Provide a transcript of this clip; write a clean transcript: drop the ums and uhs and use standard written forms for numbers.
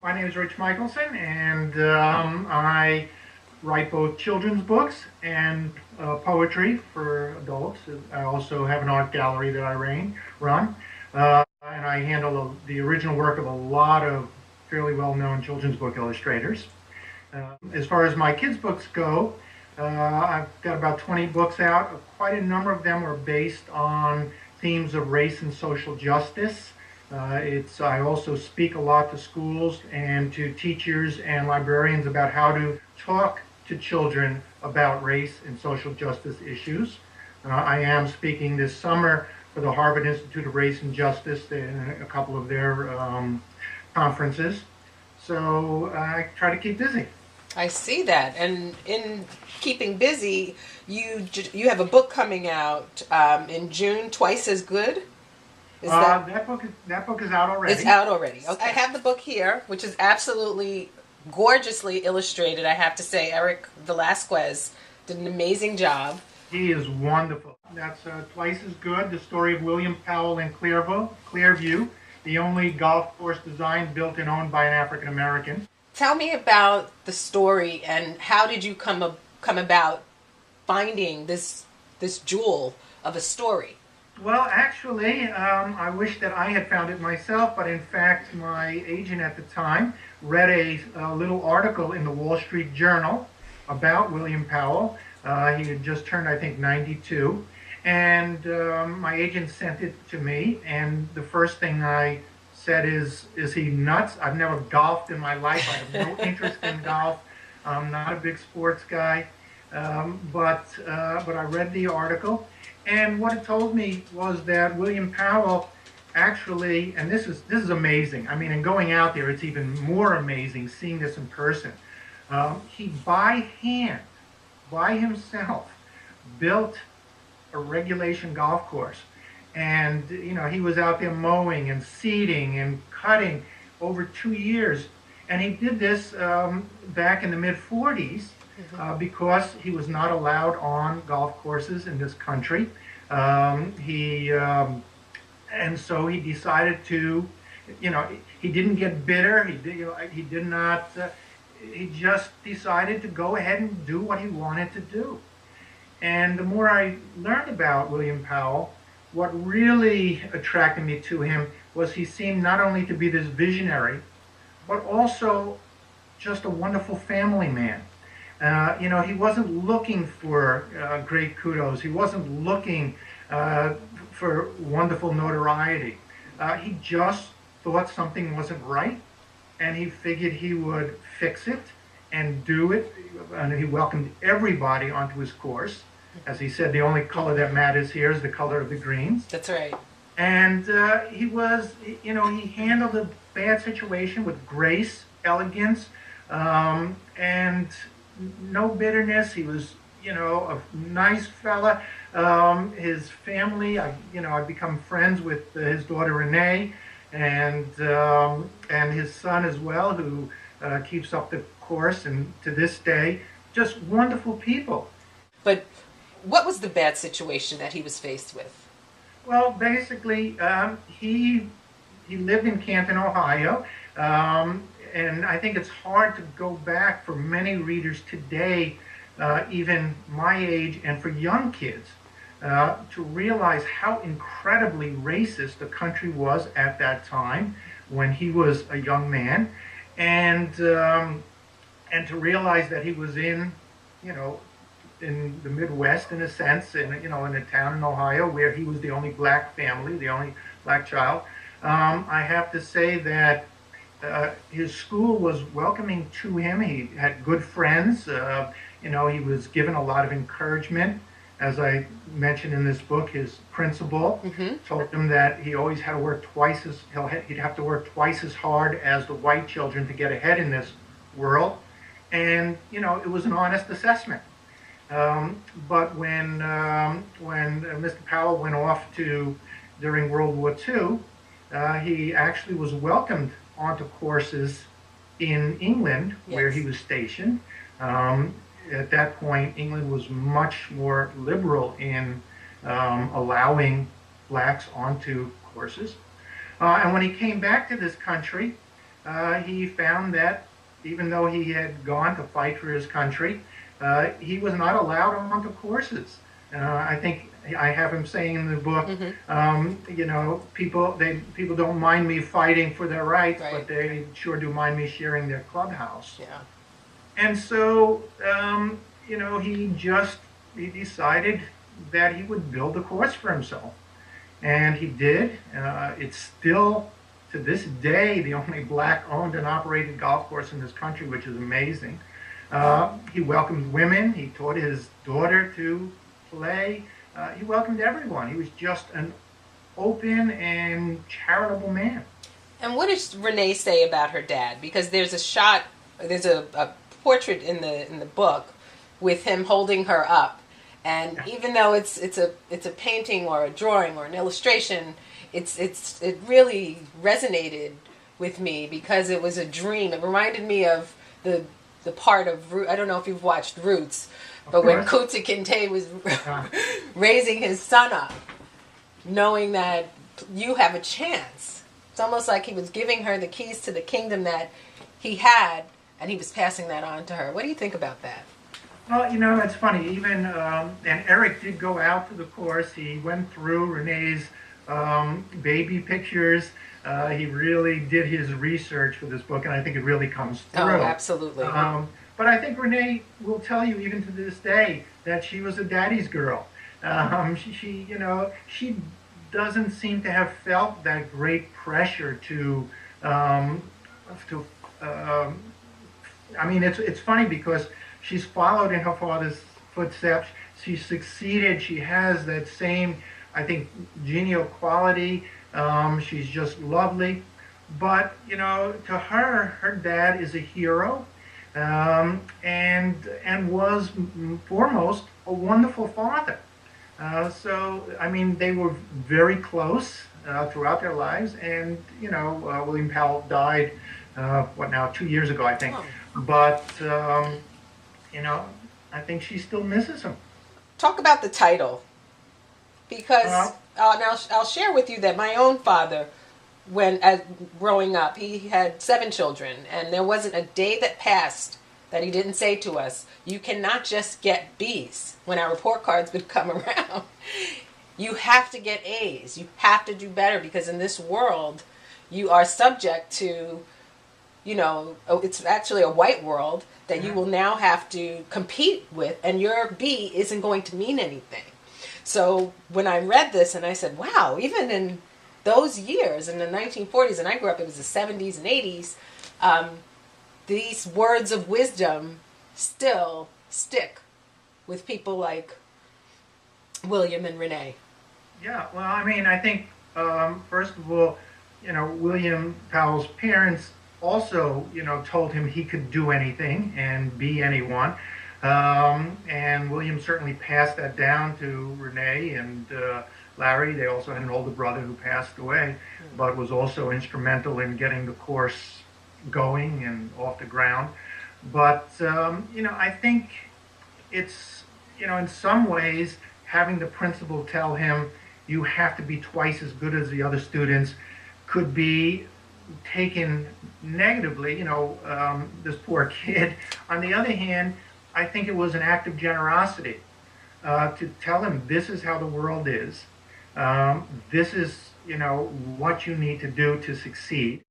My name is Rich Michelson, and I write both children's books and poetry for adults. I also have an art gallery that I run, and I handle the original work of a lot of fairly well-known children's book illustrators. As far as my kids' books go, I've got about 20 books out. Quite a number of them are based on themes of race and social justice. I also speak a lot to schools and to teachers and librarians about how to talk to children about race and social justice issues. I am speaking this summer for the Harvard Institute of Race and Justice in a couple of their conferences. So I try to keep busy. I see that, and in keeping busy, you have a book coming out in June, Twice as Good. That book is out already. It's out already. Okay. I have the book here, which is absolutely gorgeously illustrated. I have to say, Eric Velasquez did an amazing job. He is wonderful. That's Twice as Good, the story of William Powell in Clearview, the only golf course designed, built, and owned by an African American. Tell me about the story and how did you come about finding this jewel of a story? Well, actually, I wish that I had found it myself, but in fact, my agent at the time read a little article in the Wall Street Journal about William Powell. He had just turned, I think, 92, and my agent sent it to me, and the first thing I said is he nuts? I've never golfed in my life. I have no interest in golf. I'm not a big sports guy, but I read the article, and what it told me was that William Powell actually, and this is amazing. I mean, in going out there, it's even more amazing seeing this in person. He by hand, by himself, built a regulation golf course. And, you know, he was out there mowing and seeding and cutting over 2 years. And he did this back in the mid-40s because he was not allowed on golf courses in this country. And so he decided to, you know, he didn't get bitter. He did not, he just decided to go ahead and do what he wanted to do. And the more I learned about William Powell, what really attracted me to him was he seemed not only to be this visionary, but also just a wonderful family man. You know, he wasn't looking for great kudos. He wasn't looking for wonderful notoriety. He just thought something wasn't right, and he figured he would fix it and do it. And he welcomed everybody onto his course. As he said, the only color that matters here is the color of the greens. That's right. And he was, you know, he handled a bad situation with grace, elegance, and no bitterness. He was, you know, a nice fella. His family, I've become friends with his daughter Renee, and his son as well, who keeps up the course, and to this day, just wonderful people. But what was the bad situation that he was faced with? Well, basically, he lived in Canton, Ohio, and I think it's hard to go back for many readers today, even my age, and for young kids, to realize how incredibly racist the country was at that time when he was a young man, and to realize that he was in, you know, in the Midwest, in a sense, in a town in Ohio where he was the only black family, the only black child. I have to say that his school was welcoming to him. He had good friends. You know, he was given a lot of encouragement. As I mentioned in this book, his principal told him that he always had to work he'd have to work twice as hard as the white children to get ahead in this world. And, you know, it was an honest assessment. But when Mr. Powell went off during World War II, he actually was welcomed onto courses in England, where he was stationed. At that point, England was much more liberal in allowing blacks onto courses. And when he came back to this country, he found that even though he had gone to fight for his country, he was not allowed onto courses. I think I have him saying in the book, you know, people don't mind me fighting for their rights, Right. but they sure do mind me sharing their clubhouse. Yeah. And so, you know, he decided that he would build a course for himself. And he did. It's still, to this day, the only black-owned and operated golf course in this country, which is amazing. He welcomed women. He taught his daughter to play. He welcomed everyone. He was just an open and charitable man. And what does Renee say about her dad? Because there's a portrait in the book with him holding her up, and even though it's a painting or a drawing or an illustration, it really resonated with me because it was a dream. It reminded me of the part of I don't know if you've watched Roots, but when Kunta Kinte was raising his son up, knowing that you have a chance. It's almost like he was giving her the keys to the kingdom that he had, and he was passing that on to her. What do you think about that? Well, you know, it's funny. Even and Eric did go out to the course. He went through Renee's baby pictures. He really did his research for this bock, and I think it really comes through. Oh, absolutely. But I think Renee will tell you, even to this day, that she was a daddy's girl. You know, she doesn't seem to have felt that great pressure to. I mean, it's funny because she's followed in her father's footsteps. She succeeded. She has that same, I think, genial quality. She's just lovely. But, you know, to her dad is a hero, and was foremost a wonderful father. So, I mean, they were very close throughout their lives. And, you know, William Powell died, 2 years ago, I think. Oh. But, you know, I think she still misses him. Talk about the title. Because now I'll share with you that my own father, growing up, he had 7 children, and there wasn't a day that passed that he didn't say to us, "You cannot just get B's." When our report cards would come around, you have to get A's. You have to do better, because in this world, you are subject to, you know, it's actually a white world that you will now have to compete with, and your B isn't going to mean anything. So when I read this and I said, wow, even in those years, in the 1940s, and I grew up, it was the 70s and 80s, these words of wisdom still stick with people like William and Renee. Yeah, well, I mean, I think, first of all, you know, William Powell's parents also, you know, told him he could do anything and be anyone. And William certainly passed that down to Renee and Larry. They also had an older brother who passed away, but was also instrumental in getting the course going and off the ground. But, you know, I think it's, you know, in some ways, having the principal tell him you have to be twice as good as the other students could be taken negatively, you know, this poor kid. On the other hand, I think it was an act of generosity to tell him this is how the world is. This is, you know, what you need to do to succeed.